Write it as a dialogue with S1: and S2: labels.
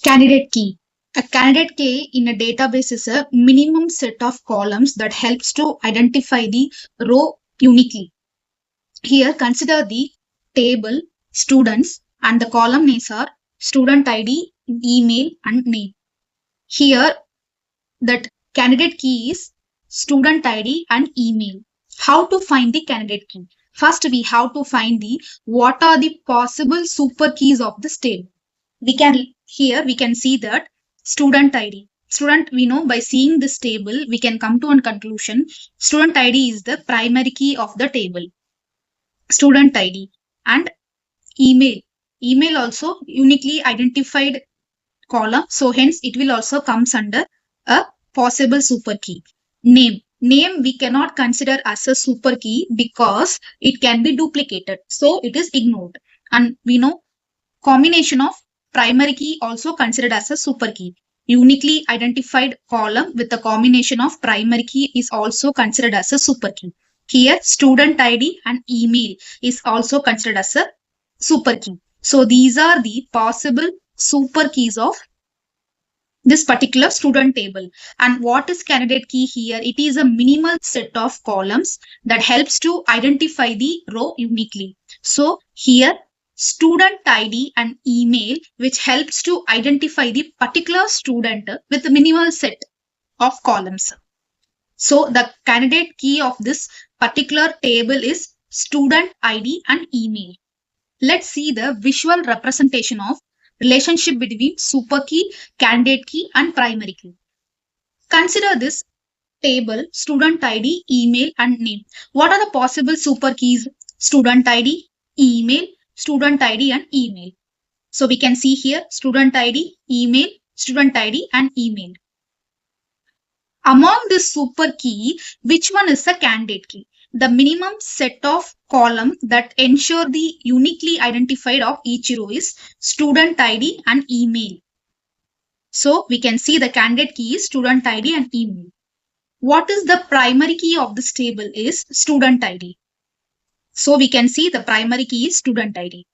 S1: Candidate key. A candidate key in a database is a minimum set of columns that helps to identify the row uniquely. Here, consider the table students and the column names are student ID, email and name. Here, that candidate key is student ID and email. How to find the candidate key? First, we have to find the what are the possible super keys of this table. We can see that student ID. Student, we know by seeing this table, we can come to a conclusion. Student ID is the primary key of the table. Student ID and email. Email also uniquely identified column. So hence it will also comes under a possible super key. Name. Name we cannot consider as a super key because it can be duplicated. So it is ignored. And we know combination of primary key also considered as a super key. Uniquely identified column with the combination of primary key is also considered as a super key. Here student ID and email is also considered as a super key. So these are the possible super keys of this particular student table. And what is candidate key here? It is a minimal set of columns that helps to identify the row uniquely. So here student ID and email which helps to identify the particular student with a minimal set of columns. So the candidate key of this particular table is student ID and email. Let's see the visual representation of relationship between super key, candidate key and primary key. Consider this table student ID, email and name. What are the possible super keys? Student ID, email, student ID and email. So we can see here student ID, email, student ID and email. Among this super key, which one is a candidate key? The minimum set of column that ensure the uniquely identified of each row is student ID and email. So we can see the candidate key is student ID and email. What is the primary key of this table is student ID. So we can see the primary key is student ID.